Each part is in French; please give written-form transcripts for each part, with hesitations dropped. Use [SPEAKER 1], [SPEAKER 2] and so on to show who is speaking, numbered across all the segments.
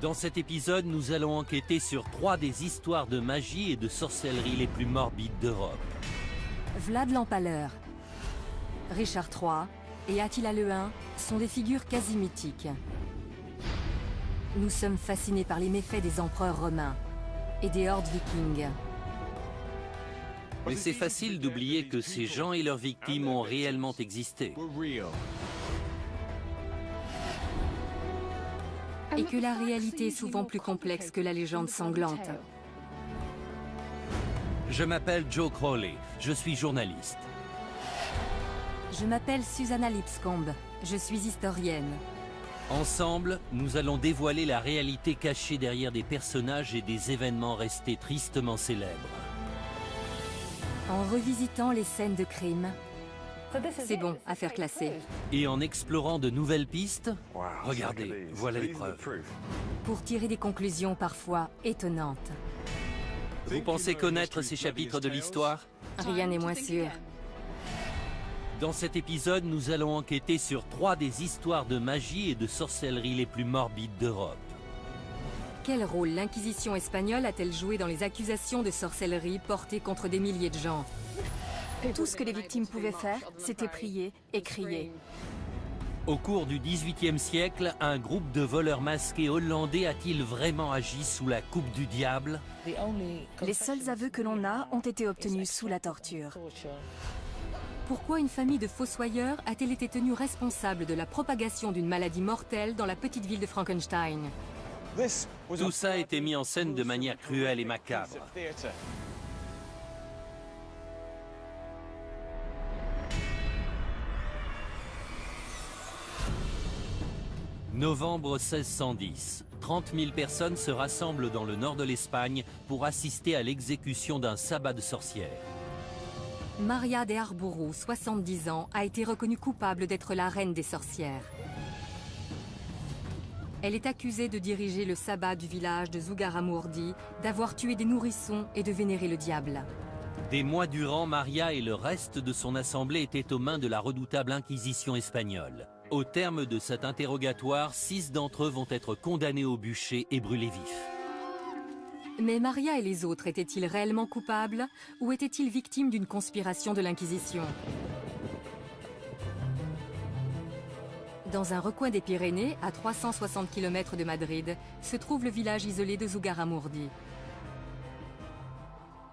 [SPEAKER 1] Dans cet épisode, nous allons enquêter sur 3 des histoires de magie et de sorcellerie les plus morbides d'Europe.
[SPEAKER 2] Vlad l'Empaleur, Richard III et Attila le Hun sont des figures quasi mythiques. Nous sommes fascinés par les méfaits des empereurs romains et des hordes vikings.
[SPEAKER 1] Mais c'est facile d'oublier que ces gens et leurs victimes ont réellement existé.
[SPEAKER 2] Et que la réalité est souvent plus complexe que la légende sanglante.
[SPEAKER 1] Je m'appelle Joe Crowley, je suis journaliste.
[SPEAKER 2] Je m'appelle Susanna Lipscomb, je suis historienne.
[SPEAKER 1] Ensemble, nous allons dévoiler la réalité cachée derrière des personnages et des événements restés tristement célèbres.
[SPEAKER 2] En revisitant les scènes de crime, c'est bon, affaire classée.
[SPEAKER 1] Et en explorant de nouvelles pistes, regardez, voilà les preuves.
[SPEAKER 2] Pour tirer des conclusions parfois étonnantes.
[SPEAKER 1] Vous pensez connaître ces chapitres de l'histoire?
[SPEAKER 2] Rien n'est moins sûr.
[SPEAKER 1] Dans cet épisode, nous allons enquêter sur 3 des histoires de magie et de sorcellerie les plus morbides d'Europe.
[SPEAKER 2] Quel rôle l'Inquisition espagnole a-t-elle joué dans les accusations de sorcellerie portées contre des milliers de gens?
[SPEAKER 3] Tout ce que les victimes pouvaient faire, c'était prier et crier.
[SPEAKER 1] Au cours du XVIIIe siècle, un groupe de voleurs masqués hollandais a-t-il vraiment agi sous la coupe du diable?
[SPEAKER 3] Les seuls aveux que l'on a ont été obtenus sous la torture.
[SPEAKER 2] Pourquoi une famille de fossoyeurs a-t-elle été tenue responsable de la propagation d'une maladie mortelle dans la petite ville de Frankenstein?
[SPEAKER 1] Tout ça a été mis en scène de manière cruelle et macabre. Novembre 1610. 30 000 personnes se rassemblent dans le nord de l'Espagne pour assister à l'exécution d'un sabbat de sorcières.
[SPEAKER 2] Maria de Arbourou, 70 ans, a été reconnue coupable d'être la reine des sorcières. Elle est accusée de diriger le sabbat du village de Zugarramurdi, d'avoir tué des nourrissons et de vénérer le diable.
[SPEAKER 1] Des mois durant, Maria et le reste de son assemblée étaient aux mains de la redoutable Inquisition espagnole. Au terme de cet interrogatoire, 6 d'entre eux vont être condamnés au bûcher et brûlés vifs.
[SPEAKER 2] Mais Maria et les autres étaient-ils réellement coupables ou étaient-ils victimes d'une conspiration de l'Inquisition? Dans un recoin des Pyrénées, à 360 km de Madrid, se trouve le village isolé de Zugarramurdi.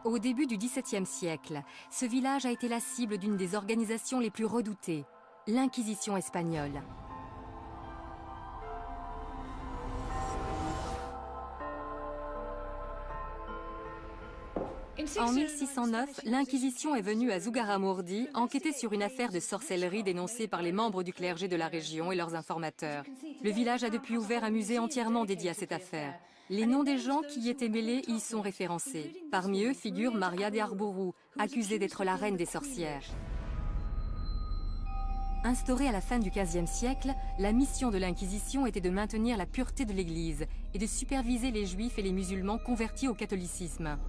[SPEAKER 2] Au début du XVIIe siècle, ce village a été la cible d'une des organisations les plus redoutées, l'Inquisition espagnole. En 1609, l'Inquisition est venue à Zugarramurdi enquêter sur une affaire de sorcellerie dénoncée par les membres du clergé de la région et leurs informateurs. Le village a depuis ouvert un musée entièrement dédié à cette affaire. Les noms des gens qui y étaient mêlés y sont référencés. Parmi eux figure Maria de Arbourou, accusée d'être la reine des sorcières. Instaurée à la fin du XVe siècle, la mission de l'Inquisition était de maintenir la pureté de l'Église et de superviser les Juifs et les musulmans convertis au catholicisme.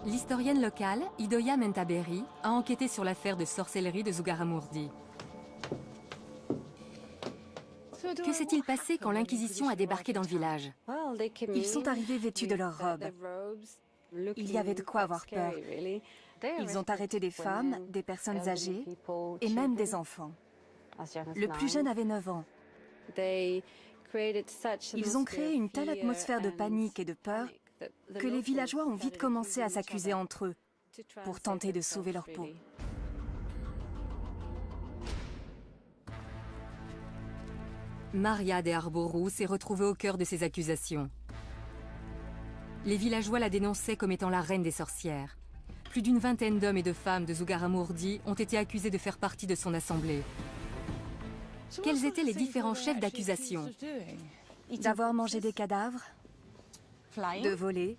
[SPEAKER 2] L'historienne locale, Idoia Mentaberi, a enquêté sur l'affaire de sorcellerie de Zugarramurdi. Que s'est-il passé quand l'Inquisition a débarqué dans le village?
[SPEAKER 3] Ils sont arrivés vêtus de leurs robes. Il y avait de quoi avoir peur. Ils ont arrêté des femmes, des personnes âgées et même des enfants. Le plus jeune avait 9 ans. Ils ont créé une telle atmosphère de panique et de peur que les villageois ont vite commencé à s'accuser entre eux pour tenter de sauver leur peau.
[SPEAKER 2] Maria de Arbourou s'est retrouvée au cœur de ces accusations. Les villageois la dénonçaient comme étant la reine des sorcières. Plus d'une vingtaine d'hommes et de femmes de Zugarramurdi ont été accusés de faire partie de son assemblée. Quels étaient les différents chefs d'accusation?
[SPEAKER 3] D'avoir mangé des cadavres, de voler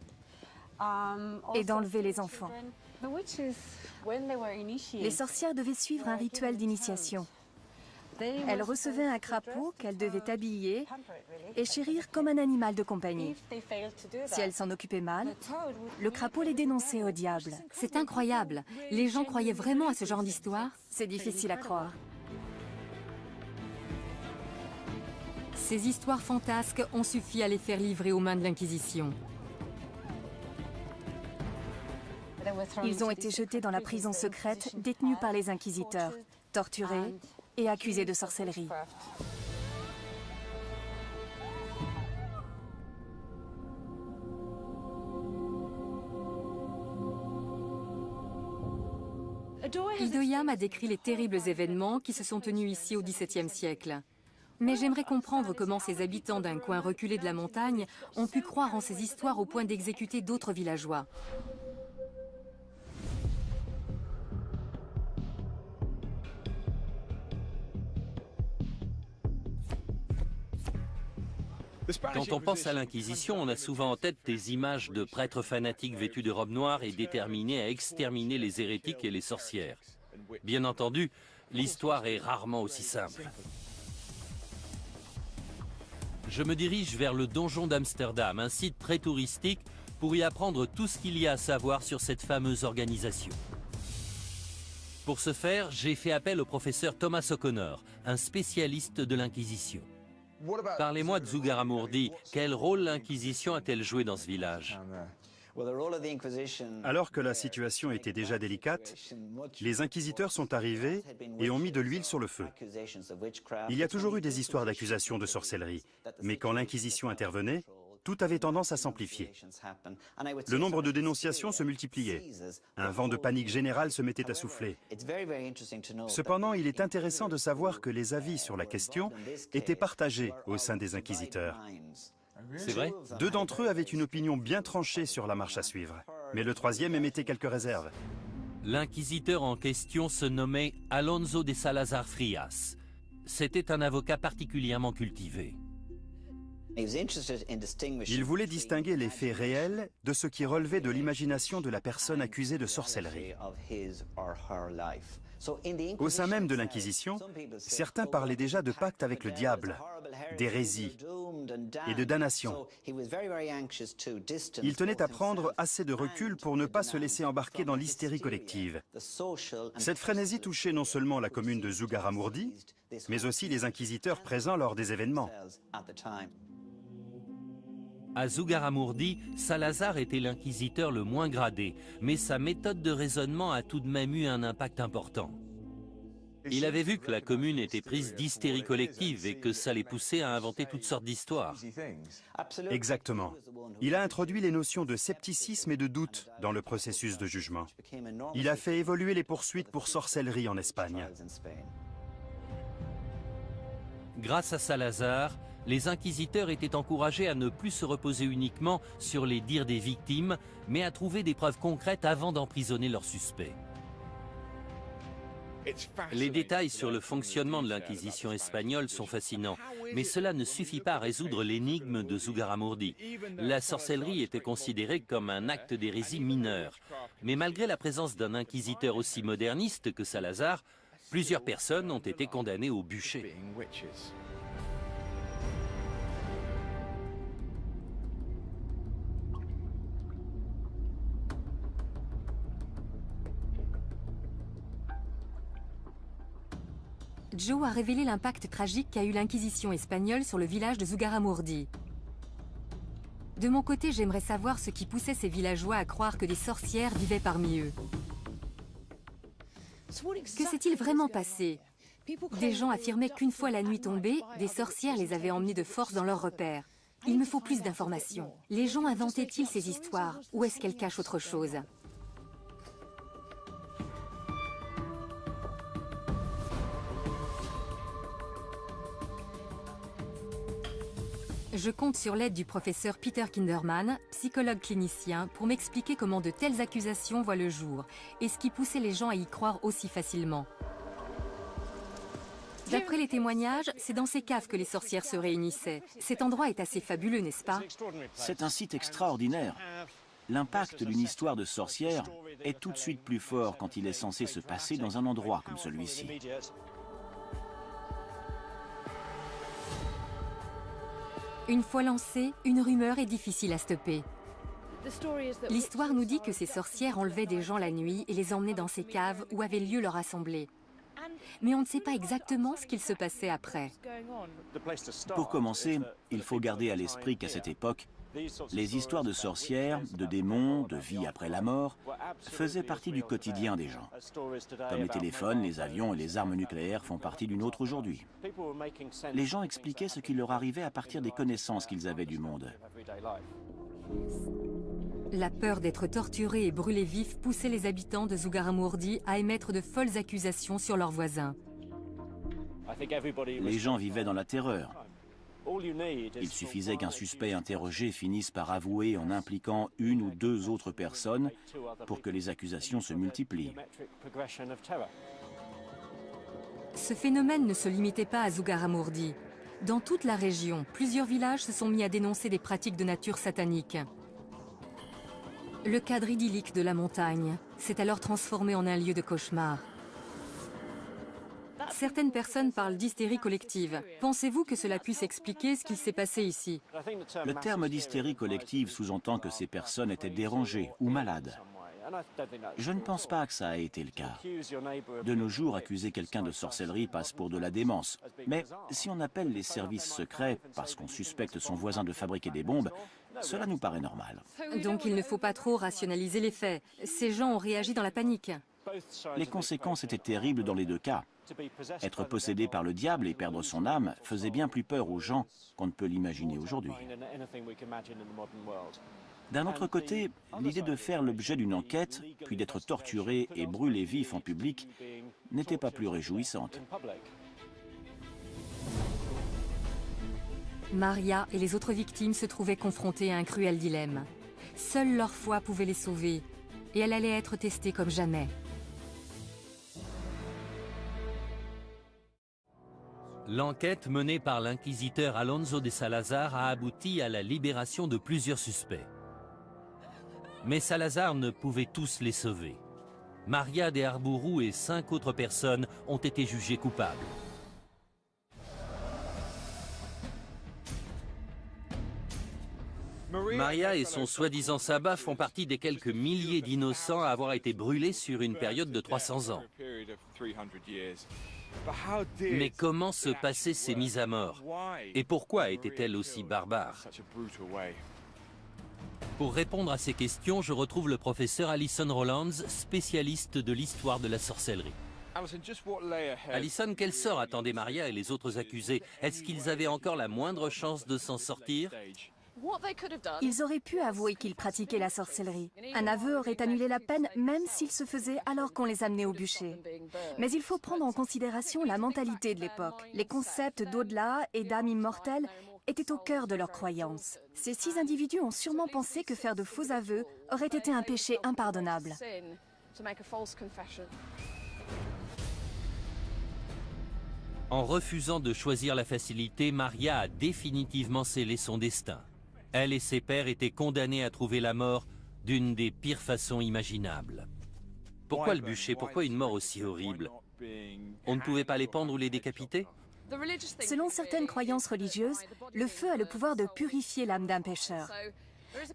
[SPEAKER 3] et d'enlever les enfants. Les sorcières devaient suivre un rituel d'initiation. Elles recevaient un crapaud qu'elles devaient habiller et chérir comme un animal de compagnie. Si elles s'en occupaient mal, le crapaud les dénonçait au diable.
[SPEAKER 2] C'est incroyable. Les gens croyaient vraiment à ce genre d'histoire?
[SPEAKER 3] C'est difficile à croire.
[SPEAKER 2] Ces histoires fantasques ont suffi à les faire livrer aux mains de l'Inquisition.
[SPEAKER 3] Ils ont été jetés dans la prison secrète, détenus par les inquisiteurs, torturés et accusés de sorcellerie.
[SPEAKER 2] Idoia a décrit les terribles événements qui se sont tenus ici au XVIIe siècle. Mais j'aimerais comprendre comment ces habitants d'un coin reculé de la montagne ont pu croire en ces histoires au point d'exécuter d'autres villageois.
[SPEAKER 1] Quand on pense à l'Inquisition, on a souvent en tête des images de prêtres fanatiques vêtus de robes noires et déterminés à exterminer les hérétiques et les sorcières. Bien entendu, l'histoire est rarement aussi simple. Je me dirige vers le donjon d'Amsterdam, un site très touristique, pour y apprendre tout ce qu'il y a à savoir sur cette fameuse organisation. Pour ce faire, j'ai fait appel au professeur Thomas O'Connor, un spécialiste de l'Inquisition. Parlez-moi de Zugarramurdi. Quel rôle l'Inquisition a-t-elle joué dans ce village?
[SPEAKER 4] Alors que la situation était déjà délicate, les inquisiteurs sont arrivés et ont mis de l'huile sur le feu. Il y a toujours eu des histoires d'accusations de sorcellerie, mais quand l'Inquisition intervenait, tout avait tendance à s'amplifier. Le nombre de dénonciations se multipliait. Un vent de panique générale se mettait à souffler. Cependant, il est intéressant de savoir que les avis sur la question étaient partagés au sein des inquisiteurs.
[SPEAKER 1] C'est vrai?
[SPEAKER 4] 2 d'entre eux avaient une opinion bien tranchée sur la marche à suivre, mais le 3e émettait quelques réserves.
[SPEAKER 1] L'inquisiteur en question se nommait Alonso de Salazar Frias. C'était un avocat particulièrement cultivé.
[SPEAKER 4] Il voulait distinguer les faits réels de ce qui relevait de l'imagination de la personne accusée de sorcellerie. Au sein même de l'Inquisition, certains parlaient déjà de pacte avec le diable, d'hérésie et de damnation. Il tenait à prendre assez de recul pour ne pas se laisser embarquer dans l'hystérie collective. Cette frénésie touchait non seulement la commune de Zugarramurdi, mais aussi les inquisiteurs présents lors des événements.
[SPEAKER 1] À Zugarramurdi, Salazar était l'inquisiteur le moins gradé, mais sa méthode de raisonnement a tout de même eu un impact important. Il avait vu que la commune était prise d'hystérie collective et que ça les poussait à inventer toutes sortes d'histoires.
[SPEAKER 4] Exactement. Il a introduit les notions de scepticisme et de doute dans le processus de jugement. Il a fait évoluer les poursuites pour sorcellerie en Espagne.
[SPEAKER 1] Grâce à Salazar, les inquisiteurs étaient encouragés à ne plus se reposer uniquement sur les dires des victimes, mais à trouver des preuves concrètes avant d'emprisonner leurs suspects. Les détails sur le fonctionnement de l'Inquisition espagnole sont fascinants, mais cela ne suffit pas à résoudre l'énigme de Zugarramurdi. La sorcellerie était considérée comme un acte d'hérésie mineur. Mais malgré la présence d'un inquisiteur aussi moderniste que Salazar, plusieurs personnes ont été condamnées au bûcher.
[SPEAKER 2] Joe a révélé l'impact tragique qu'a eu l'Inquisition espagnole sur le village de Zugarramurdi. De mon côté, j'aimerais savoir ce qui poussait ces villageois à croire que des sorcières vivaient parmi eux. Que s'est-il vraiment passé? Des gens affirmaient qu'une fois la nuit tombée, des sorcières les avaient emmenés de force dans leurs repères. Il me faut plus d'informations. Les gens inventaient-ils ces histoires ou est-ce qu'elles cachent autre chose? Je compte sur l'aide du professeur Peter Kinderman, psychologue clinicien, pour m'expliquer comment de telles accusations voient le jour et ce qui poussait les gens à y croire aussi facilement. D'après les témoignages, c'est dans ces caves que les sorcières se réunissaient. Cet endroit est assez fabuleux, n'est-ce pas?
[SPEAKER 5] C'est un site extraordinaire. L'impact d'une histoire de sorcière est tout de suite plus fort quand il est censé se passer dans un endroit comme celui-ci.
[SPEAKER 2] Une fois lancée, une rumeur est difficile à stopper. L'histoire nous dit que ces sorcières enlevaient des gens la nuit et les emmenaient dans ces caves où avait lieu leur assemblée. mais on ne sait pas exactement ce qu'il se passait après.
[SPEAKER 5] Pour commencer, il faut garder à l'esprit qu'à cette époque, les histoires de sorcières, de démons, de vie après la mort faisaient partie du quotidien des gens. Comme les téléphones, les avions et les armes nucléaires font partie du nôtre aujourd'hui. Les gens expliquaient ce qui leur arrivait à partir des connaissances qu'ils avaient du monde.
[SPEAKER 2] La peur d'être torturés et brûlés vifs poussait les habitants de Zugarramurdi à émettre de folles accusations sur leurs voisins.
[SPEAKER 5] Les gens vivaient dans la terreur. Il suffisait qu'un suspect interrogé finisse par avouer en impliquant une ou deux autres personnes pour que les accusations se multiplient.
[SPEAKER 2] Ce phénomène ne se limitait pas à Zugarramurdi. Dans toute la région, plusieurs villages se sont mis à dénoncer des pratiques de nature satanique. Le cadre idyllique de la montagne s'est alors transformé en un lieu de cauchemar. Certaines personnes parlent d'hystérie collective. Pensez-vous que cela puisse expliquer ce qu'il s'est passé ici?
[SPEAKER 5] Le terme d'hystérie collective sous-entend que ces personnes étaient dérangées ou malades. Je ne pense pas que ça a été le cas. De nos jours, accuser quelqu'un de sorcellerie passe pour de la démence. Mais si on appelle les services secrets parce qu'on suspecte son voisin de fabriquer des bombes, cela nous paraît normal.
[SPEAKER 2] Donc il ne faut pas trop rationaliser les faits. Ces gens ont réagi dans la panique.
[SPEAKER 5] Les conséquences étaient terribles dans les deux cas. Être possédé par le diable et perdre son âme faisait bien plus peur aux gens qu'on ne peut l'imaginer aujourd'hui. D'un autre côté, l'idée de faire l'objet d'une enquête, puis d'être torturé et brûlé vif en public, n'était pas plus réjouissante.
[SPEAKER 2] Maria et les autres victimes se trouvaient confrontées à un cruel dilemme. Seule leur foi pouvait les sauver, et elle allait être testée comme jamais.
[SPEAKER 1] L'enquête menée par l'inquisiteur Alonso de Salazar a abouti à la libération de plusieurs suspects. Mais Salazar ne pouvait tous les sauver. Maria de Arbourou et 5 autres personnes ont été jugées coupables. Maria et son soi-disant sabbat font partie des quelques milliers d'innocents à avoir été brûlés sur une période de 300 ans. Mais comment se passaient ces mises à mort? Et pourquoi étaient-elles aussi barbares? Pour répondre à ces questions, je retrouve le professeur Alison Rowlands, spécialiste de l'histoire de la sorcellerie. Alison, quel sort attendait Maria et les autres accusés? Est-ce qu'ils avaient encore la moindre chance de s'en sortir?
[SPEAKER 3] Ils auraient pu avouer qu'ils pratiquaient la sorcellerie. Un aveu aurait annulé la peine, même s'il se faisait alors qu'on les amenait au bûcher. Mais il faut prendre en considération la mentalité de l'époque. Les concepts d'au-delà et d'âme immortelle étaient au cœur de leurs croyances. Ces 6 individus ont sûrement pensé que faire de faux aveux aurait été un péché impardonnable.
[SPEAKER 1] En refusant de choisir la facilité, Maria a définitivement scellé son destin. Elle et ses pairs étaient condamnés à trouver la mort d'une des pires façons imaginables. Pourquoi le bûcher? Pourquoi une mort aussi horrible? On ne pouvait pas les pendre ou les décapiter?
[SPEAKER 3] Selon certaines croyances religieuses, le feu a le pouvoir de purifier l'âme d'un pécheur.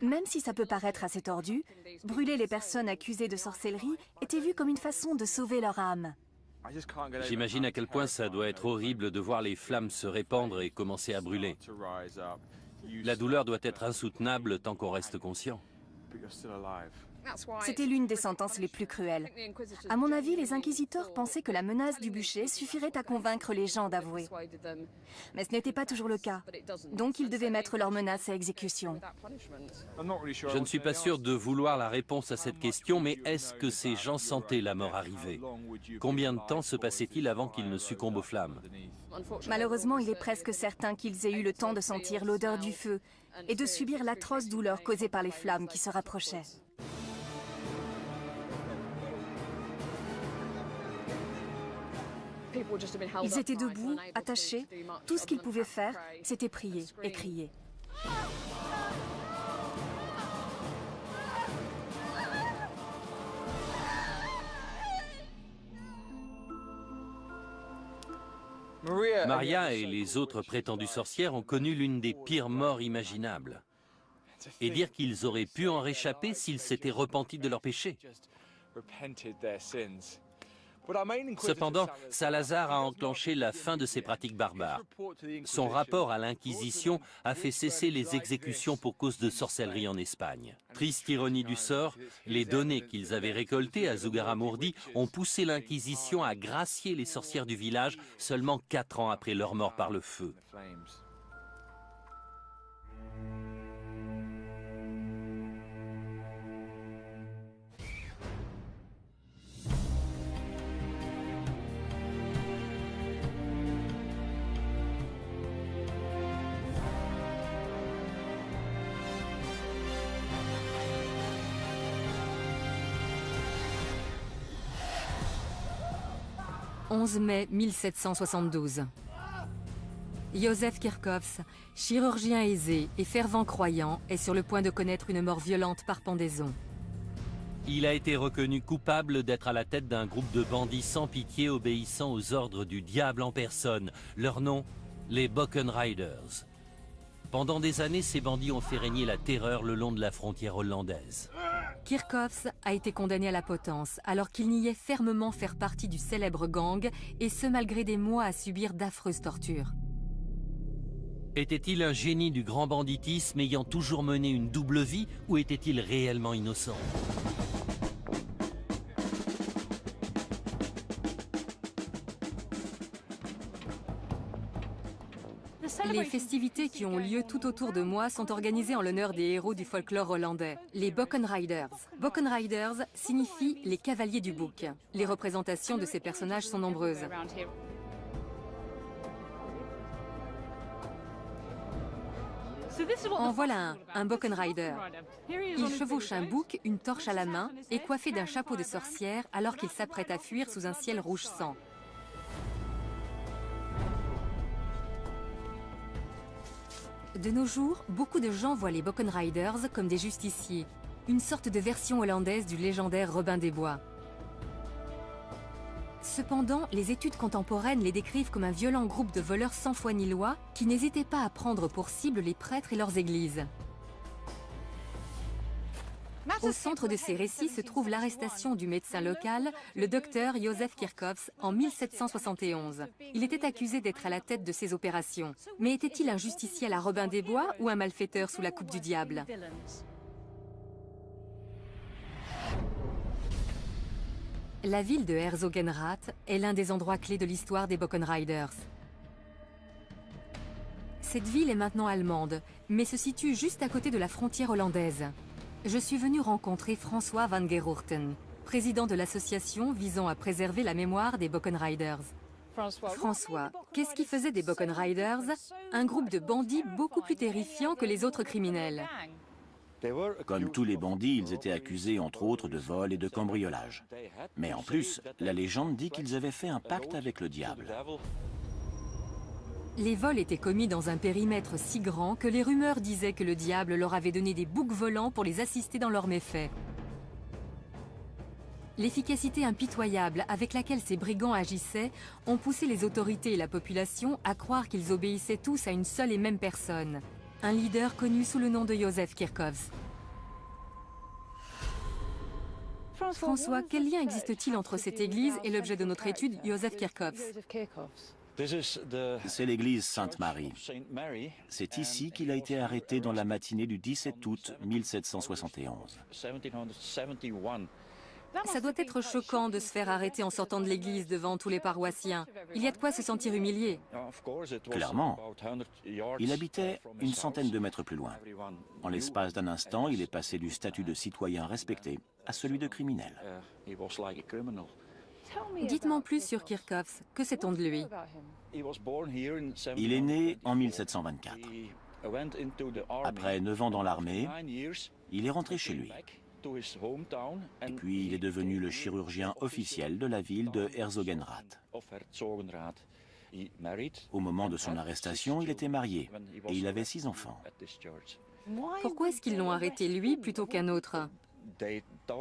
[SPEAKER 3] Même si ça peut paraître assez tordu, brûler les personnes accusées de sorcellerie était vu comme une façon de sauver leur âme.
[SPEAKER 1] J'imagine à quel point ça doit être horrible de voir les flammes se répandre et commencer à brûler. La douleur doit être insoutenable tant qu'on reste conscient.
[SPEAKER 3] C'était l'une des sentences les plus cruelles. À mon avis, les inquisiteurs pensaient que la menace du bûcher suffirait à convaincre les gens d'avouer. Mais ce n'était pas toujours le cas. Donc ils devaient mettre leur menace à exécution.
[SPEAKER 1] Je ne suis pas sûr de vouloir la réponse à cette question, mais est-ce que ces gens sentaient la mort arriver? Combien de temps se passait-il avant qu'ils ne succombent aux flammes?
[SPEAKER 3] Malheureusement, il est presque certain qu'ils aient eu le temps de sentir l'odeur du feu et de subir l'atroce douleur causée par les flammes qui se rapprochaient. Ils étaient debout, attachés. Tout ce qu'ils pouvaient faire, c'était prier et crier.
[SPEAKER 1] Maria et les autres prétendues sorcières ont connu l'une des pires morts imaginables. Et dire qu'ils auraient pu en réchapper s'ils s'étaient repentis de leurs péchés. Cependant, Salazar a enclenché la fin de ces pratiques barbares. Son rapport à l'Inquisition a fait cesser les exécutions pour cause de sorcellerie en Espagne. Triste ironie du sort, les données qu'ils avaient récoltées à Zugarramurdi ont poussé l'Inquisition à gracier les sorcières du village seulement 4 ans après leur mort par le feu.
[SPEAKER 2] « 11 mai 1772. Józef Kirchhoffs, chirurgien aisé et fervent croyant, est sur le point de connaître une mort violente par pendaison.
[SPEAKER 1] Il a été reconnu coupable d'être à la tête d'un groupe de bandits sans pitié obéissant aux ordres du diable en personne. Leur nom, les Bockenriders. Pendant des années, ces bandits ont fait régner la terreur le long de la frontière hollandaise.
[SPEAKER 2] Kirchhoffs a été condamné à la potence alors qu'il niait fermement faire partie du célèbre gang, et ce malgré des mois à subir d'affreuses tortures.
[SPEAKER 1] Était-il un génie du grand banditisme ayant toujours mené une double vie, ou était-il réellement innocent ?
[SPEAKER 2] Les festivités qui ont lieu tout autour de moi sont organisées en l'honneur des héros du folklore hollandais, les Bockenriders. Bockenriders signifie les cavaliers du bouc. Les représentations de ces personnages sont nombreuses. En voilà un Bockenrider. Il chevauche un bouc, une torche à la main et coiffé d'un chapeau de sorcière alors qu'il s'apprête à fuir sous un ciel rouge sang. De nos jours, beaucoup de gens voient les Bockenriders comme des justiciers, une sorte de version hollandaise du légendaire Robin des Bois. Cependant, les études contemporaines les décrivent comme un violent groupe de voleurs sans foi ni loi qui n'hésitaient pas à prendre pour cible les prêtres et leurs églises. Au centre de ces récits se trouve l'arrestation du médecin local, le docteur Józef Kirchhoffs, en 1771. Il était accusé d'être à la tête de ces opérations. Mais était-il un justicier à la Robin des Bois ou un malfaiteur sous la coupe du diable ? La ville de Herzogenrath est l'un des endroits clés de l'histoire des Bockenriders. Cette ville est maintenant allemande, mais se situe juste à côté de la frontière hollandaise. Je suis venu rencontrer François van Geroorten, président de l'association visant à préserver la mémoire des Bockenriders. François, qu'est-ce qui faisait des Bockenriders un groupe de bandits beaucoup plus terrifiant que les autres criminels?
[SPEAKER 5] Comme tous les bandits, ils étaient accusés entre autres de vol et de cambriolage. Mais en plus, la légende dit qu'ils avaient fait un pacte avec le diable.
[SPEAKER 2] Les vols étaient commis dans un périmètre si grand que les rumeurs disaient que le diable leur avait donné des boucs volants pour les assister dans leurs méfaits. L'efficacité impitoyable avec laquelle ces brigands agissaient ont poussé les autorités et la population à croire qu'ils obéissaient tous à une seule et même personne, un leader connu sous le nom de Józef Kirchhoffs. François, quel lien existe-t-il entre cette église et l'objet de notre étude, Józef Kirchhoffs?
[SPEAKER 5] C'est l'église Sainte-Marie. C'est ici qu'il a été arrêté dans la matinée du 17 août 1771.
[SPEAKER 2] Ça doit être choquant de se faire arrêter en sortant de l'église devant tous les paroissiens. Il y a de quoi se sentir humilié.
[SPEAKER 5] Clairement. Il habitait une centaine de mètres plus loin. En l'espace d'un instant, il est passé du statut de citoyen respecté à celui de criminel.
[SPEAKER 2] Dites-moi plus sur Kirchhoffs. Que sait-on de lui?
[SPEAKER 5] Il est né en 1724. Après 9 ans dans l'armée, il est rentré chez lui. Et puis il est devenu le chirurgien officiel de la ville de Herzogenrath. Au moment de son arrestation, il était marié et il avait 6 enfants.
[SPEAKER 2] Pourquoi est-ce qu'ils l'ont arrêté lui plutôt qu'un autre?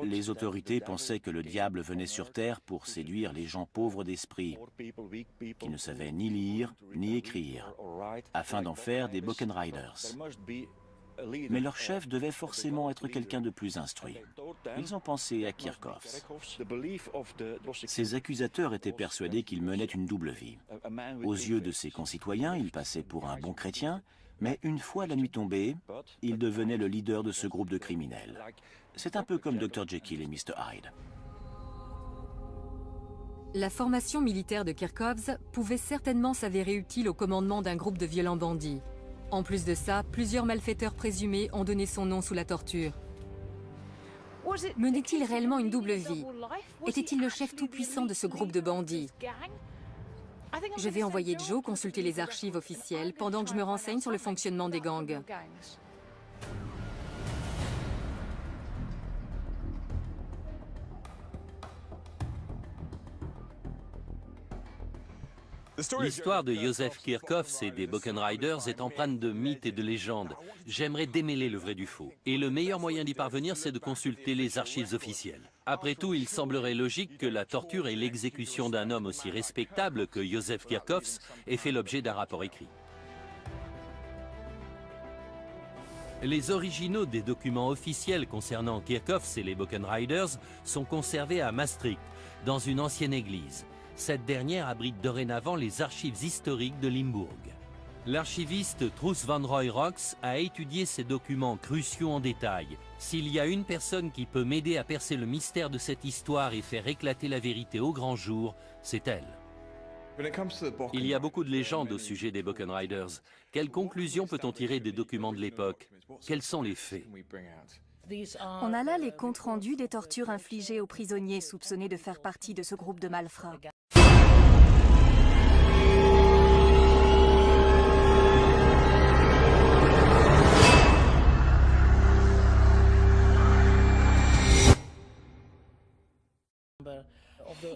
[SPEAKER 5] Les autorités pensaient que le diable venait sur Terre pour séduire les gens pauvres d'esprit, qui ne savaient ni lire ni écrire, afin d'en faire des Bockenriders. mais leur chef devait forcément être quelqu'un de plus instruit. Ils ont pensé à Kirchhoffs. Ces accusateurs étaient persuadés qu'il menait une double vie. Aux yeux de ses concitoyens, il passait pour un bon chrétien, mais une fois la nuit tombée, il devenait le leader de ce groupe de criminels. C'est un peu comme Dr Jekyll et Mr Hyde.
[SPEAKER 2] La formation militaire de Kirchhoffs pouvait certainement s'avérer utile au commandement d'un groupe de violents bandits. En plus de ça, plusieurs malfaiteurs présumés ont donné son nom sous la torture. Menait-il réellement une double vie? Était-il le chef tout-puissant de ce groupe de bandits? Je vais envoyer Joe consulter les archives officielles pendant que je me renseigne sur le fonctionnement des gangs.
[SPEAKER 1] L'histoire de Joseph Kirchhoffs et des Buchan Riders est empreinte de mythes et de légendes. J'aimerais démêler le vrai du faux. Et le meilleur moyen d'y parvenir, c'est de consulter les archives officielles. Après tout, il semblerait logique que la torture et l'exécution d'un homme aussi respectable que Joseph Kirchhoffs aient fait l'objet d'un rapport écrit. Les originaux des documents officiels concernant Kirchhoffs et les Buchan Riders sont conservés à Maastricht, dans une ancienne église. Cette dernière abrite dorénavant les archives historiques de Limbourg. L'archiviste Truus van Roy-Rox a étudié ces documents cruciaux en détail. S'il y a une personne qui peut m'aider à percer le mystère de cette histoire et faire éclater la vérité au grand jour, c'est elle. Il y a beaucoup de légendes au sujet des Buchan Riders. Quelles conclusions peut-on tirer des documents de l'époque? Quels sont les faits?
[SPEAKER 3] On a là les comptes rendus des tortures infligées aux prisonniers soupçonnés de faire partie de ce groupe de malfrats.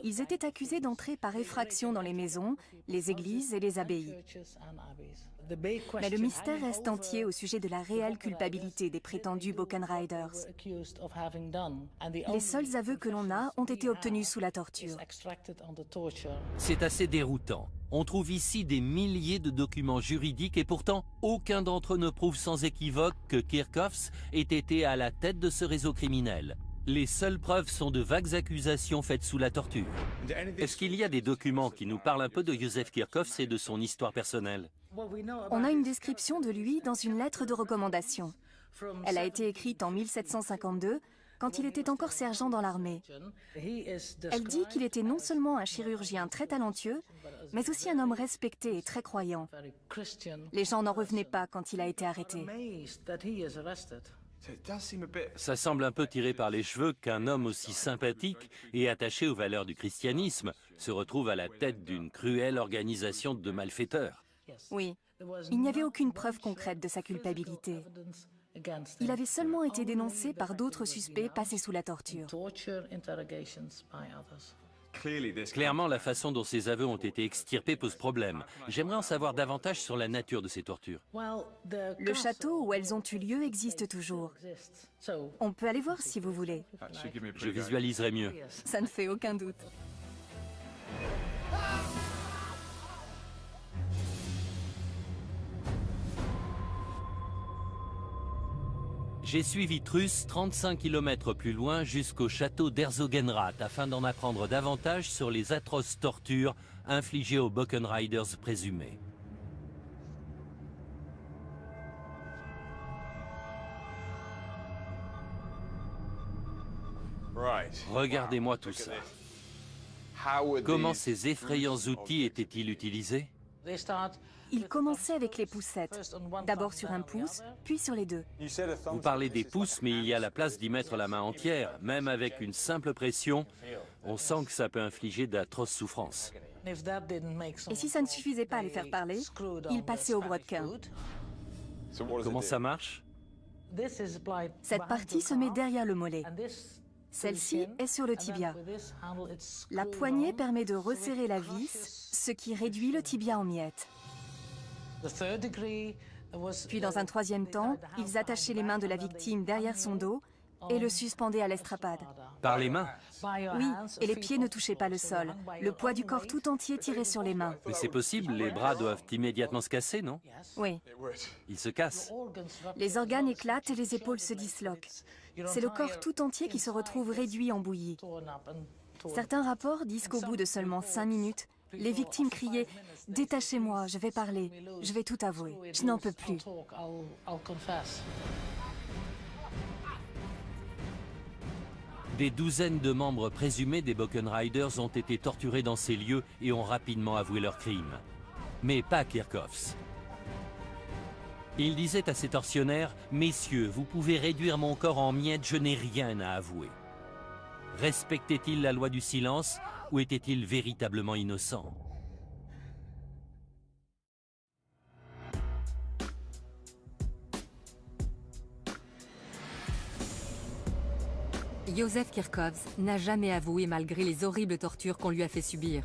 [SPEAKER 3] Ils étaient accusés d'entrer par effraction dans les maisons, les églises et les abbayes. Mais le mystère reste entier au sujet de la réelle culpabilité des prétendus Buchan Riders. Les seuls aveux que l'on a ont été obtenus sous la torture.
[SPEAKER 1] C'est assez déroutant. On trouve ici des milliers de documents juridiques et pourtant, aucun d'entre eux ne prouve sans équivoque que Kirchhoffs ait été à la tête de ce réseau criminel. Les seules preuves sont de vagues accusations faites sous la torture. Est-ce qu'il y a des documents qui nous parlent un peu de Joseph Kirchhoffs et de son histoire personnelle?
[SPEAKER 3] On a une description de lui dans une lettre de recommandation. Elle a été écrite en 1752, quand il était encore sergent dans l'armée. Elle dit qu'il était non seulement un chirurgien très talentueux, mais aussi un homme respecté et très croyant. Les gens n'en revenaient pas quand il a été arrêté.
[SPEAKER 1] Ça semble un peu tiré par les cheveux qu'un homme aussi sympathique et attaché aux valeurs du christianisme se retrouve à la tête d'une cruelle organisation de malfaiteurs.
[SPEAKER 3] Oui, il n'y avait aucune preuve concrète de sa culpabilité. Il avait seulement été dénoncé par d'autres suspects passés sous la torture.
[SPEAKER 1] Clairement, la façon dont ces aveux ont été extirpés pose problème. J'aimerais en savoir davantage sur la nature de ces tortures.
[SPEAKER 3] Le château où elles ont eu lieu existe toujours. On peut aller voir si vous voulez.
[SPEAKER 1] Je visualiserai mieux.
[SPEAKER 3] Ça ne fait aucun doute.
[SPEAKER 1] J'ai suivi Truus 35 km plus loin jusqu'au château d'Herzogenrath afin d'en apprendre davantage sur les atroces tortures infligées aux Buchan Riders présumés. Regardez-moi tout ça. Comment ces effrayants outils étaient-ils utilisés?
[SPEAKER 3] Il commençait avec les poussettes, d'abord sur un pouce, puis sur les deux.
[SPEAKER 1] Vous parlez des pouces, mais il y a la place d'y mettre la main entière. Même avec une simple pression, on sent que ça peut infliger d'atroces souffrances.
[SPEAKER 3] Et si ça ne suffisait pas à les faire parler, il passait au brodequin.
[SPEAKER 1] Comment ça marche?
[SPEAKER 3] Cette partie se met derrière le mollet. Celle-ci est sur le tibia. La poignée permet de resserrer la vis, ce qui réduit le tibia en miettes. Puis dans un troisième temps, ils attachaient les mains de la victime derrière son dos et le suspendaient à l'estrapade.
[SPEAKER 1] Par les mains?
[SPEAKER 3] Oui, et les pieds ne touchaient pas le sol. Le poids du corps tout entier tirait sur les mains.
[SPEAKER 1] Mais c'est possible, les bras doivent immédiatement se casser, non?
[SPEAKER 3] Oui.
[SPEAKER 1] Ils se cassent.
[SPEAKER 3] Les organes éclatent et les épaules se disloquent. C'est le corps tout entier qui se retrouve réduit en bouillie. Certains rapports disent qu'au bout de seulement 5 minutes, les victimes criaient « Détachez-moi, je vais parler, je vais tout avouer, je n'en peux plus ».
[SPEAKER 1] Des douzaines de membres présumés des Buchan Riders ont été torturés dans ces lieux et ont rapidement avoué leurs crimes. Mais pas Kirchhoffs. Il disait à ses tortionnaires « Messieurs, vous pouvez réduire mon corps en miettes, je n'ai rien à avouer ». Respectait-il la loi du silence ou était-il véritablement innocent?
[SPEAKER 2] Józef Kirchhoffs n'a jamais avoué malgré les horribles tortures qu'on lui a fait subir.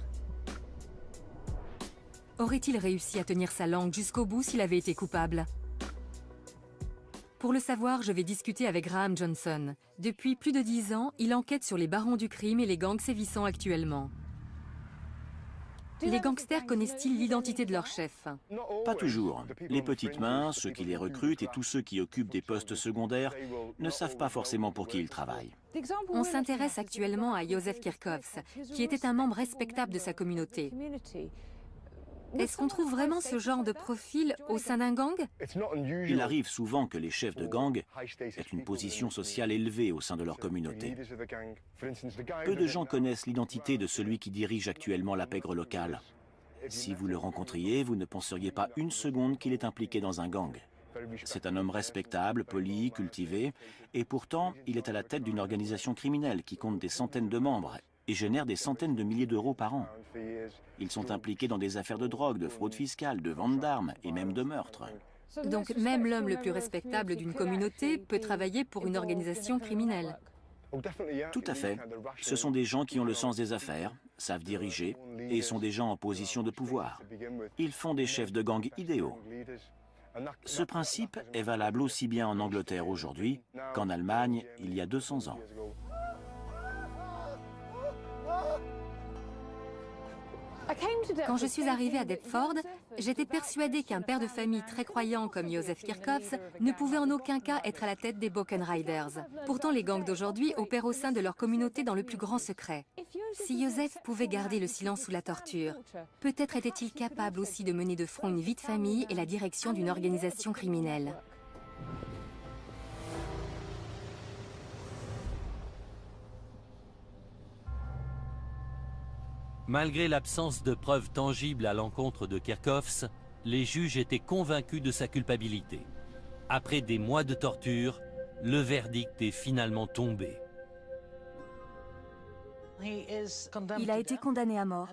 [SPEAKER 2] Aurait-il réussi à tenir sa langue jusqu'au bout s'il avait été coupable? Pour le savoir, je vais discuter avec Graham Johnson. Depuis plus de 10 ans, il enquête sur les barons du crime et les gangs sévissant actuellement. Les gangsters connaissent-ils l'identité de leur chef?
[SPEAKER 5] Pas toujours. Les petites mains, ceux qui les recrutent et tous ceux qui occupent des postes secondaires ne savent pas forcément pour qui ils travaillent.
[SPEAKER 2] On s'intéresse actuellement à Józef Kirchhoffs, qui était un membre respectable de sa communauté. Est-ce qu'on trouve vraiment ce genre de profil au sein d'un gang?
[SPEAKER 5] Il arrive souvent que les chefs de gang aient une position sociale élevée au sein de leur communauté. Peu de gens connaissent l'identité de celui qui dirige actuellement la pègre locale. Si vous le rencontriez, vous ne penseriez pas une seconde qu'il est impliqué dans un gang. C'est un homme respectable, poli, cultivé, et pourtant, il est à la tête d'une organisation criminelle qui compte des centaines de membres et génère des centaines de milliers d'euros par an. Ils sont impliqués dans des affaires de drogue, de fraude fiscale, de vente d'armes et même de meurtre.
[SPEAKER 2] Donc même l'homme le plus respectable d'une communauté peut travailler pour une organisation criminelle.
[SPEAKER 5] Tout à fait. Ce sont des gens qui ont le sens des affaires, savent diriger et sont des gens en position de pouvoir. Ils font des chefs de gang idéaux. Ce principe est valable aussi bien en Angleterre aujourd'hui qu'en Allemagne il y a 200 ans.
[SPEAKER 2] Quand je suis arrivée à Deptford, j'étais persuadée qu'un père de famille très croyant comme Józef Kirchhoffs ne pouvait en aucun cas être à la tête des Buchan Riders. Pourtant, les gangs d'aujourd'hui opèrent au sein de leur communauté dans le plus grand secret. Si Józef pouvait garder le silence sous la torture, peut-être était-il capable aussi de mener de front une vie de famille et la direction d'une organisation criminelle.
[SPEAKER 1] Malgré l'absence de preuves tangibles à l'encontre de Kirchhoffs, les juges étaient convaincus de sa culpabilité. Après des mois de torture, le verdict est finalement tombé.
[SPEAKER 3] Il a été condamné à mort.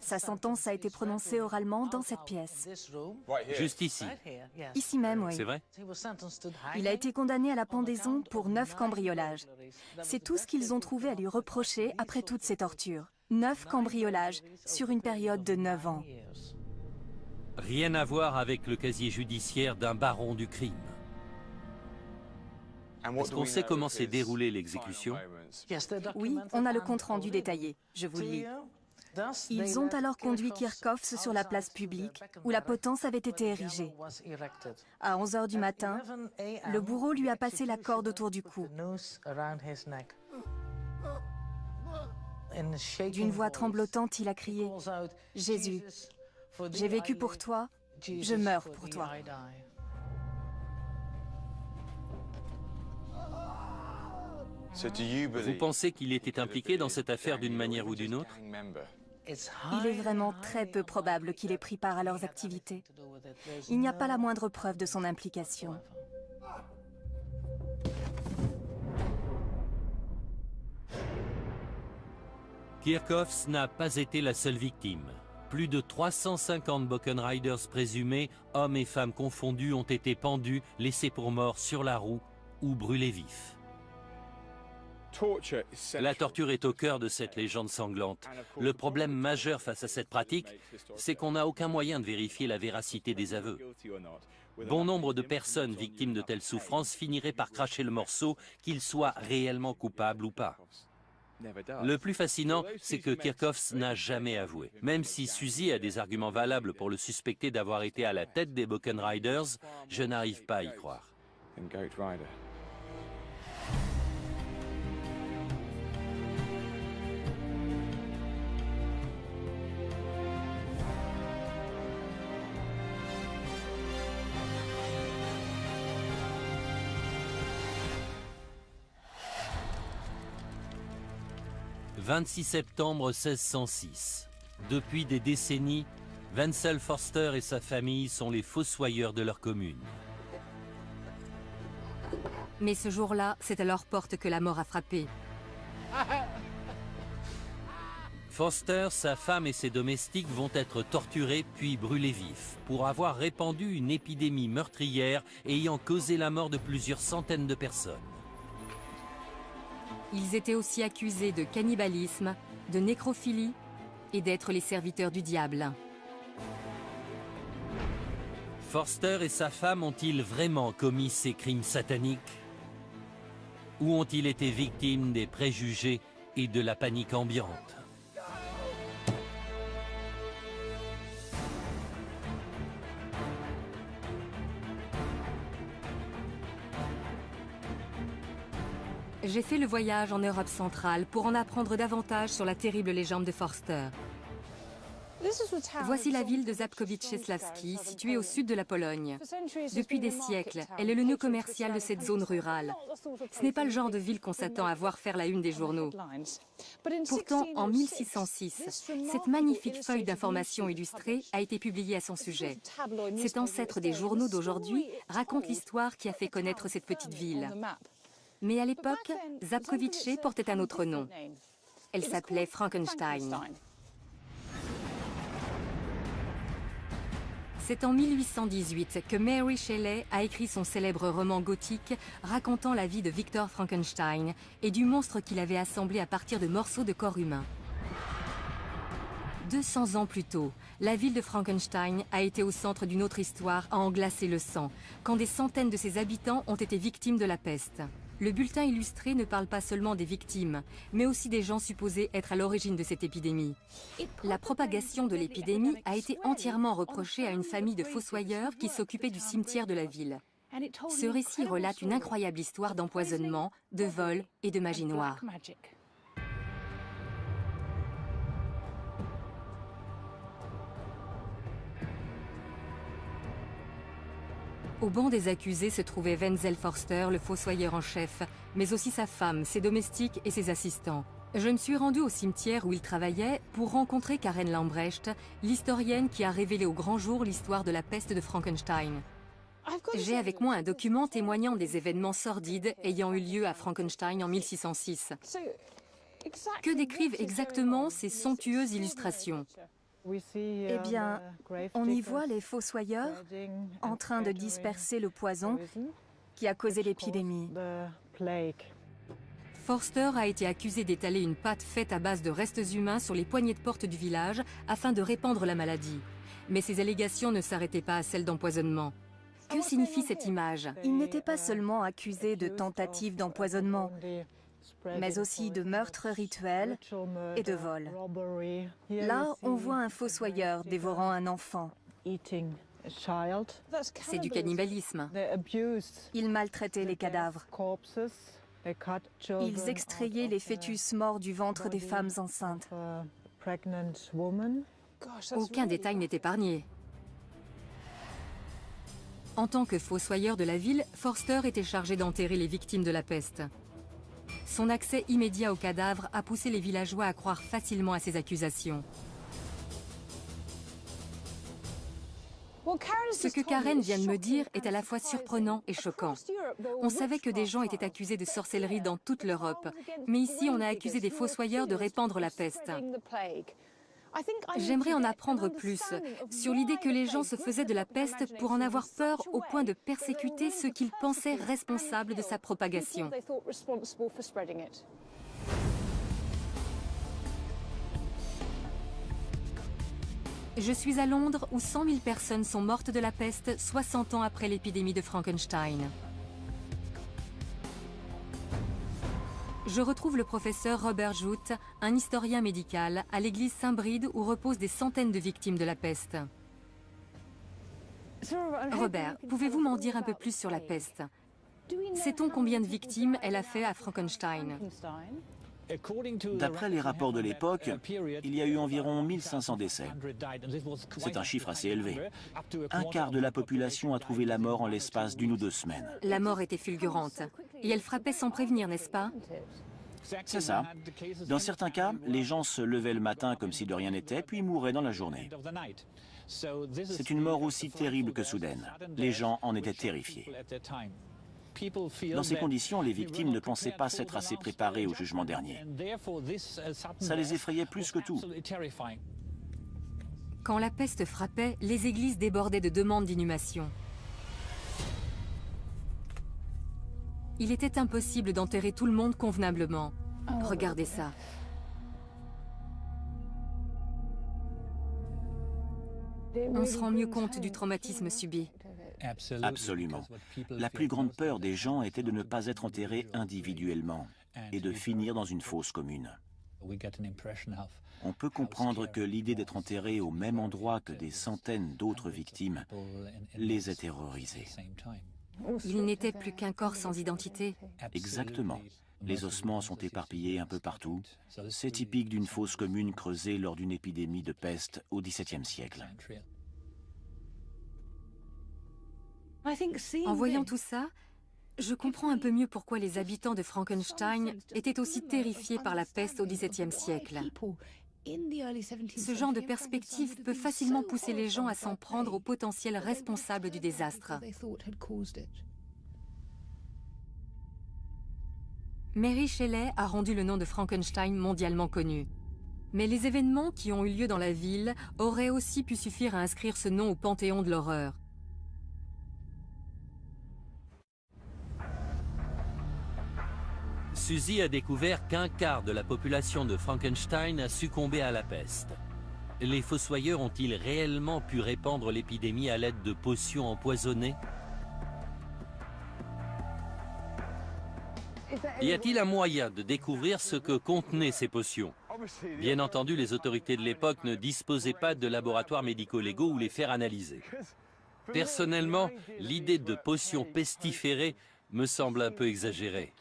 [SPEAKER 3] Sa sentence a été prononcée oralement dans cette pièce.
[SPEAKER 1] Juste ici.
[SPEAKER 3] Ici même, oui.
[SPEAKER 1] C'est vrai?
[SPEAKER 3] Il a été condamné à la pendaison pour 9 cambriolages. C'est tout ce qu'ils ont trouvé à lui reprocher après toutes ces tortures. 9 cambriolages sur une période de 9 ans.
[SPEAKER 1] Rien à voir avec le casier judiciaire d'un baron du crime. Est-ce qu'on sait comment s'est déroulée l'exécution?
[SPEAKER 3] Oui, on a le compte-rendu détaillé. Je vous le lis. Ils ont alors conduit Kirchhoffs sur la place publique où la potence avait été érigée. À 11 h du matin, le bourreau lui a passé la corde autour du cou. D'une voix tremblotante, il a crié « Jésus, j'ai vécu pour toi, je meurs pour toi ».
[SPEAKER 1] Vous pensez qu'il était impliqué dans cette affaire d'une manière ou d'une autre?
[SPEAKER 3] Il est vraiment très peu probable qu'il ait pris part à leurs activités. Il n'y a pas la moindre preuve de son implication.
[SPEAKER 1] Kirchhoffs n'a pas été la seule victime. Plus de 350 Buchan Riders présumés, hommes et femmes confondus, ont été pendus, laissés pour morts sur la roue ou brûlés vifs. La torture est au cœur de cette légende sanglante. Le problème majeur face à cette pratique, c'est qu'on n'a aucun moyen de vérifier la véracité des aveux. Bon nombre de personnes victimes de telles souffrances finiraient par cracher le morceau, qu'ils soient réellement coupables ou pas. Le plus fascinant, c'est que Kirchhoffs n'a jamais avoué. Même si Suzy a des arguments valables pour le suspecter d'avoir été à la tête des Buchan Riders, je n'arrive pas à y croire. « 26 septembre 1606. Depuis des décennies, Wenzel Forster et sa famille sont les fossoyeurs de leur commune.
[SPEAKER 2] Mais ce jour-là, c'est à leur porte que la mort a frappé.
[SPEAKER 1] Forster, sa femme et ses domestiques vont être torturés puis brûlés vifs pour avoir répandu une épidémie meurtrière ayant causé la mort de plusieurs centaines de personnes.
[SPEAKER 2] Ils étaient aussi accusés de cannibalisme, de nécrophilie et d'être les serviteurs du diable.
[SPEAKER 1] Forster et sa femme ont-ils vraiment commis ces crimes sataniques? Ou ont-ils été victimes des préjugés et de la panique ambiante?
[SPEAKER 2] J'ai fait le voyage en Europe centrale pour en apprendre davantage sur la terrible légende de Forster. Voici la ville de Zabkowice-Czeslawski, située au sud de la Pologne. Depuis des siècles, elle est le nœud commercial de cette zone rurale. Ce n'est pas le genre de ville qu'on s'attend à voir faire la une des journaux. Pourtant, en 1606, cette magnifique feuille d'information illustrée a été publiée à son sujet. Cet ancêtre des journaux d'aujourd'hui raconte l'histoire qui a fait connaître cette petite ville. Mais à l'époque, Zabkowice portait un autre nom. Elle s'appelait Frankenstein. C'est en 1818 que Mary Shelley a écrit son célèbre roman gothique racontant la vie de Victor Frankenstein et du monstre qu'il avait assemblé à partir de morceaux de corps humain. 200 ans plus tôt, la ville de Frankenstein a été au centre d'une autre histoire à en glacer le sang, quand des centaines de ses habitants ont été victimes de la peste. Le bulletin illustré ne parle pas seulement des victimes, mais aussi des gens supposés être à l'origine de cette épidémie. La propagation de l'épidémie a été entièrement reprochée à une famille de fossoyeurs qui s'occupait du cimetière de la ville. Ce récit relate une incroyable histoire d'empoisonnement, de vol et de magie noire. Au banc des accusés se trouvait Wenzel Forster, le fossoyeur en chef, mais aussi sa femme, ses domestiques et ses assistants. Je me suis rendue au cimetière où il travaillait pour rencontrer Karen Lambrecht, l'historienne qui a révélé au grand jour l'histoire de la peste de Frankenstein. J'ai avec moi un document témoignant des événements sordides ayant eu lieu à Frankenstein en 1606. Que décrivent exactement ces somptueuses illustrations ?
[SPEAKER 3] Eh bien, on y voit les fossoyeurs en train de disperser le poison qui a causé l'épidémie.
[SPEAKER 2] Forster a été accusé d'étaler une pâte faite à base de restes humains sur les poignées de porte du village afin de répandre la maladie. Mais ces allégations ne s'arrêtaient pas à celles d'empoisonnement. Que signifie cette image?
[SPEAKER 3] Il n'était pas seulement accusé de tentative d'empoisonnement, mais aussi de meurtre rituel et de vol. Là, on voit un fossoyeur dévorant un enfant.
[SPEAKER 2] C'est du cannibalisme.
[SPEAKER 3] Ils maltraitaient les cadavres. Ils extrayaient les fœtus morts du ventre des femmes enceintes.
[SPEAKER 2] Aucun détail n'est épargné. En tant que fossoyeur de la ville, Forster était chargé d'enterrer les victimes de la peste. Son accès immédiat aux cadavres a poussé les villageois à croire facilement à ces accusations. Ce que Karen vient de me dire est à la fois surprenant et choquant. On savait que des gens étaient accusés de sorcellerie dans toute l'Europe, mais ici on a accusé des fossoyeurs de répandre la peste. J'aimerais en apprendre plus sur l'idée que les gens se faisaient de la peste pour en avoir peur au point de persécuter ceux qu'ils pensaient responsables de sa propagation. Je suis à Londres où 100 000 personnes sont mortes de la peste 60 ans après l'épidémie de Frankenstein. Je retrouve le professeur Robert Jout, un historien médical, à l'église Saint-Bride où reposent des centaines de victimes de la peste. Robert, pouvez-vous m'en dire un peu plus sur la peste? Sait-on combien de victimes elle a fait à Frankenstein?
[SPEAKER 5] D'après les rapports de l'époque, il y a eu environ 1500 décès. C'est un chiffre assez élevé. Un quart de la population a trouvé la mort en l'espace d'1 ou 2 semaines.
[SPEAKER 2] La mort était fulgurante. Et elle frappait sans prévenir, n'est-ce pas?
[SPEAKER 5] C'est ça. Dans certains cas, les gens se levaient le matin comme si de rien n'était, puis mouraient dans la journée. C'est une mort aussi terrible que soudaine. Les gens en étaient terrifiés. Dans ces conditions, les victimes ne pensaient pas s'être assez préparées au jugement dernier. Ça les effrayait plus que tout.
[SPEAKER 2] Quand la peste frappait, les églises débordaient de demandes d'inhumation. Il était impossible d'enterrer tout le monde convenablement. Regardez ça. On se rend mieux compte du traumatisme subi.
[SPEAKER 5] Absolument. La plus grande peur des gens était de ne pas être enterrés individuellement et de finir dans une fosse commune. On peut comprendre que l'idée d'être enterré au même endroit que des centaines d'autres victimes les ait terrorisés.
[SPEAKER 2] Il n'était plus qu'un corps sans identité.
[SPEAKER 5] Exactement. Les ossements sont éparpillés un peu partout. C'est typique d'une fosse commune creusée lors d'une épidémie de peste au XVIIe siècle.
[SPEAKER 2] En voyant tout ça, je comprends un peu mieux pourquoi les habitants de Frankenstein étaient aussi terrifiés par la peste au XVIIe siècle. Ce genre de perspective peut facilement pousser les gens à s'en prendre aux potentiels responsables du désastre. Mary Shelley a rendu le nom de Frankenstein mondialement connu. Mais les événements qui ont eu lieu dans la ville auraient aussi pu suffire à inscrire ce nom au panthéon de l'horreur.
[SPEAKER 1] Suzy a découvert qu'un quart de la population de Frankenstein a succombé à la peste. Les fossoyeurs ont-ils réellement pu répandre l'épidémie à l'aide de potions empoisonnées? Y a-t-il un moyen de découvrir ce que contenaient ces potions? Bien entendu, les autorités de l'époque ne disposaient pas de laboratoires médico-légaux où les faire analyser. Personnellement, l'idée de potions pestiférées me semble un peu exagérée.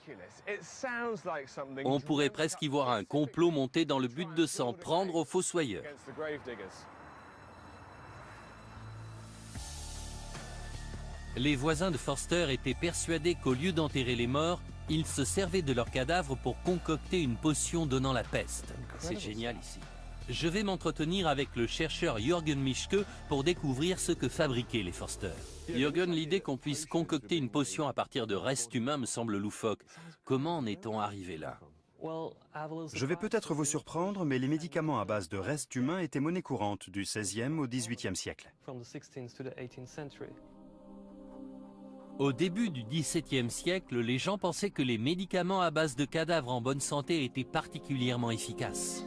[SPEAKER 1] On pourrait presque y voir un complot monté dans le but de s'en prendre aux fossoyeurs. Les voisins de Forster étaient persuadés qu'au lieu d'enterrer les morts, ils se servaient de leurs cadavres pour concocter une potion donnant la peste. C'est génial ici. Je vais m'entretenir avec le chercheur Jürgen Mischke pour découvrir ce que fabriquaient les Forster. Jürgen, l'idée qu'on puisse concocter une potion à partir de restes humains me semble loufoque. Comment en est-on arrivé là?
[SPEAKER 4] Je vais peut-être vous surprendre, mais les médicaments à base de restes humains étaient monnaie courante du XVIe au XVIIIe siècle.
[SPEAKER 1] Au début du XVIIe siècle, les gens pensaient que les médicaments à base de cadavres en bonne santé étaient particulièrement efficaces.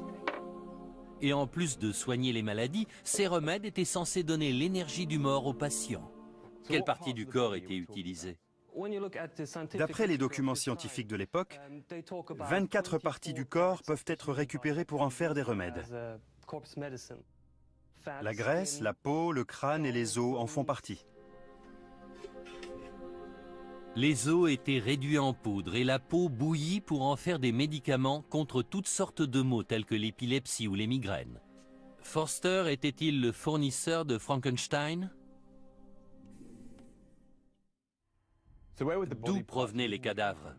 [SPEAKER 1] Et en plus de soigner les maladies, ces remèdes étaient censés donner l'énergie du mort aux patients. Quelle partie du corps était utilisée?
[SPEAKER 4] D'après les documents scientifiques de l'époque, 24 parties du corps peuvent être récupérées pour en faire des remèdes. La graisse, la peau, le crâne et les os en font partie.
[SPEAKER 1] Les os étaient réduits en poudre et la peau bouillie pour en faire des médicaments contre toutes sortes de maux tels que l'épilepsie ou les migraines. Forster était-il le fournisseur de Frankenstein? D'où provenaient les cadavres?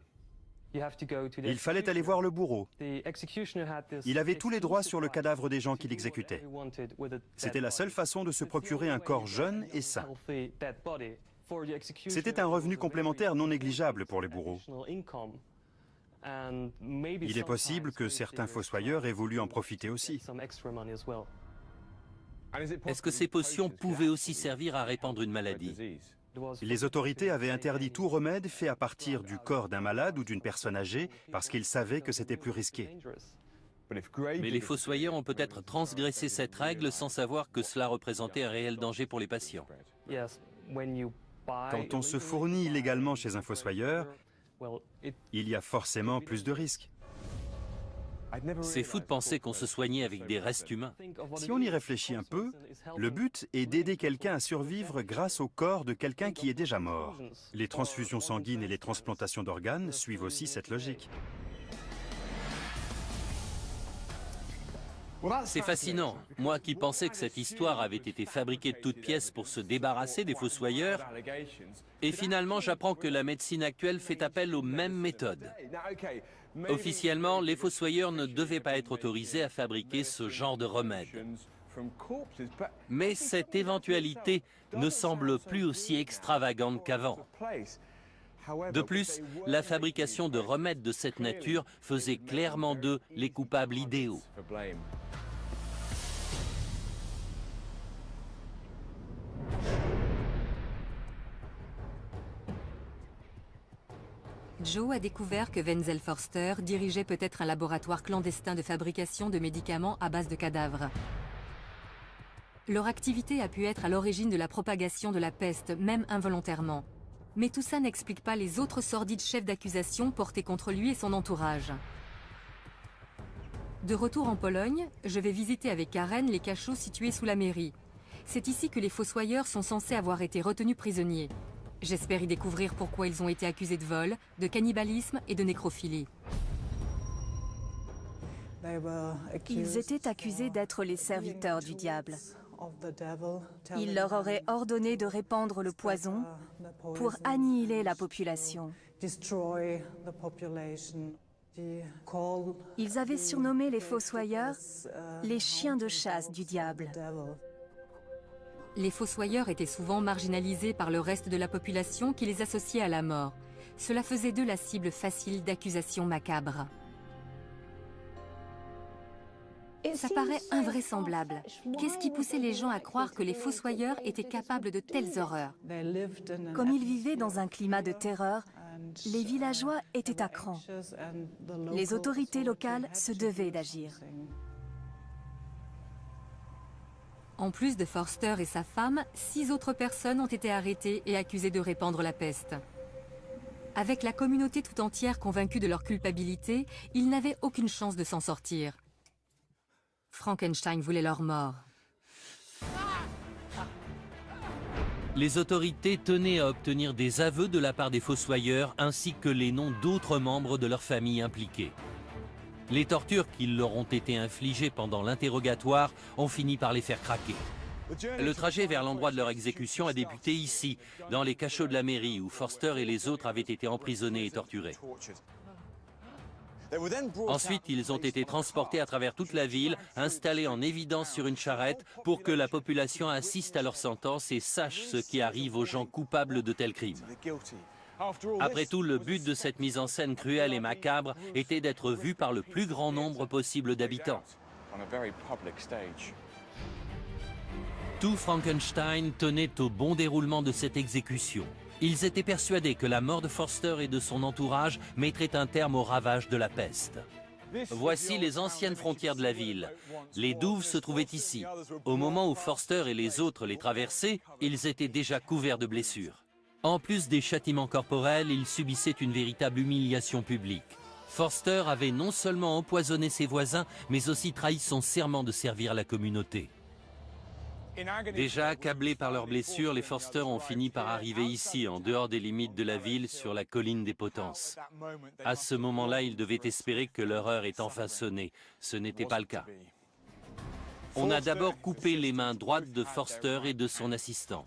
[SPEAKER 4] Il fallait aller voir le bourreau. Il avait tous les droits sur le cadavre des gens qu'il exécutait. C'était la seule façon de se procurer un corps jeune et sain. C'était un revenu complémentaire non négligeable pour les bourreaux. Il est possible que certains fossoyeurs aient voulu en profiter aussi.
[SPEAKER 1] Est-ce que ces potions pouvaient aussi servir à répandre une maladie?
[SPEAKER 4] Les autorités avaient interdit tout remède fait à partir du corps d'un malade ou d'une personne âgée parce qu'ils savaient que c'était plus risqué.
[SPEAKER 1] Mais les fossoyeurs ont peut-être transgressé cette règle sans savoir que cela représentait un réel danger pour les patients.
[SPEAKER 4] Quand on se fournit illégalement chez un fossoyeur, il y a forcément plus de risques.
[SPEAKER 1] C'est fou de penser qu'on se soignait avec des restes humains.
[SPEAKER 4] Si on y réfléchit un peu, le but est d'aider quelqu'un à survivre grâce au corps de quelqu'un qui est déjà mort. Les transfusions sanguines et les transplantations d'organes suivent aussi cette logique.
[SPEAKER 1] C'est fascinant. Moi qui pensais que cette histoire avait été fabriquée de toutes pièces pour se débarrasser des fossoyeurs, et finalement j'apprends que la médecine actuelle fait appel aux mêmes méthodes. Officiellement, les fossoyeurs ne devaient pas être autorisés à fabriquer ce genre de remède. Mais cette éventualité ne semble plus aussi extravagante qu'avant. De plus, la fabrication de remèdes de cette nature faisait clairement d'eux les coupables idéaux.
[SPEAKER 2] Joe a découvert que Wenzel Forster dirigeait peut-être un laboratoire clandestin de fabrication de médicaments à base de cadavres. Leur activité a pu être à l'origine de la propagation de la peste, même involontairement. Mais tout ça n'explique pas les autres sordides chefs d'accusation portés contre lui et son entourage. De retour en Pologne, je vais visiter avec Karen les cachots situés sous la mairie. C'est ici que les fossoyeurs sont censés avoir été retenus prisonniers. J'espère y découvrir pourquoi ils ont été accusés de vol, de cannibalisme et de nécrophilie.
[SPEAKER 3] Ils étaient accusés d'être les serviteurs du diable. Il leur aurait ordonné de répandre le poison pour annihiler la population. Ils avaient surnommé les fossoyeurs les chiens de chasse du diable.
[SPEAKER 2] Les fossoyeurs étaient souvent marginalisés par le reste de la population qui les associait à la mort. Cela faisait d'eux la cible facile d'accusations macabres. Ça paraît invraisemblable. Qu'est-ce qui poussait les gens à croire que les fossoyeurs étaient capables de telles horreurs?
[SPEAKER 3] Comme ils vivaient dans un climat de terreur, les villageois étaient à cran. Les autorités locales se devaient d'agir.
[SPEAKER 2] En plus de Forster et sa femme, 6 autres personnes ont été arrêtées et accusées de répandre la peste. Avec la communauté tout entière convaincue de leur culpabilité, ils n'avaient aucune chance de s'en sortir. Frankenstein voulait leur mort.
[SPEAKER 1] Les autorités tenaient à obtenir des aveux de la part des fossoyeurs ainsi que les noms d'autres membres de leur famille impliqués. Les tortures qui leur ont été infligées pendant l'interrogatoire ont fini par les faire craquer. Le trajet vers l'endroit de leur exécution a débuté ici, dans les cachots de la mairie, où Forster et les autres avaient été emprisonnés et torturés. Ensuite, ils ont été transportés à travers toute la ville, installés en évidence sur une charrette pour que la population assiste à leur sentence et sache ce qui arrive aux gens coupables de tels crimes. Après tout, le but de cette mise en scène cruelle et macabre était d'être vu par le plus grand nombre possible d'habitants. Tout Frankenstein tenait au bon déroulement de cette exécution. Ils étaient persuadés que la mort de Forster et de son entourage mettrait un terme aux ravages de la peste. Voici les anciennes frontières de la ville. Les douves se trouvaient ici. Au moment où Forster et les autres les traversaient, ils étaient déjà couverts de blessures. En plus des châtiments corporels, ils subissaient une véritable humiliation publique. Forster avait non seulement empoisonné ses voisins, mais aussi trahi son serment de servir la communauté. Déjà accablés par leurs blessures, les Forster ont fini par arriver ici, en dehors des limites de la ville, sur la colline des Potences. À ce moment-là, ils devaient espérer que leur heure est enfin sonnée. Ce n'était pas le cas. On a d'abord coupé les mains droites de Forster et de son assistant.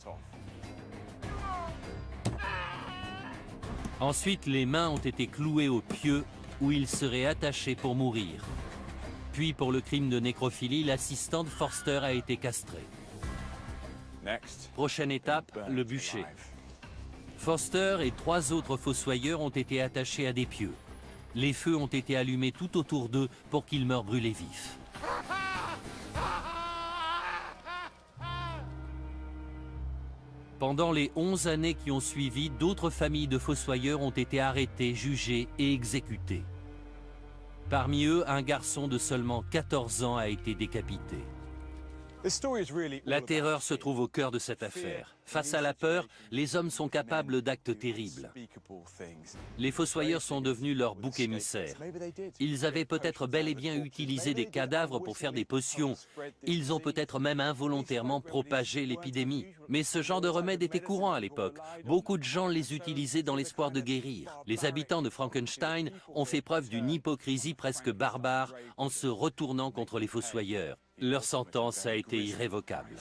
[SPEAKER 1] Ensuite, les mains ont été clouées au pieu où ils seraient attachés pour mourir. Puis, pour le crime de nécrophilie, l'assistant de Forster a été castré. Prochaine étape, le bûcher. Forster et 3 autres fossoyeurs ont été attachés à des pieux. Les feux ont été allumés tout autour d'eux pour qu'ils meurent brûlés vifs. Pendant les 11 années qui ont suivi, d'autres familles de fossoyeurs ont été arrêtées, jugées et exécutées. Parmi eux, un garçon de seulement 14 ans a été décapité. La terreur se trouve au cœur de cette affaire. Face à la peur, les hommes sont capables d'actes terribles. Les fossoyeurs sont devenus leur bouc émissaire. Ils avaient peut-être bel et bien utilisé des cadavres pour faire des potions. Ils ont peut-être même involontairement propagé l'épidémie. Mais ce genre de remède était courant à l'époque. Beaucoup de gens les utilisaient dans l'espoir de guérir. Les habitants de Frankenstein ont fait preuve d'une hypocrisie presque barbare en se retournant contre les fossoyeurs. Leur sentence a été irrévocable.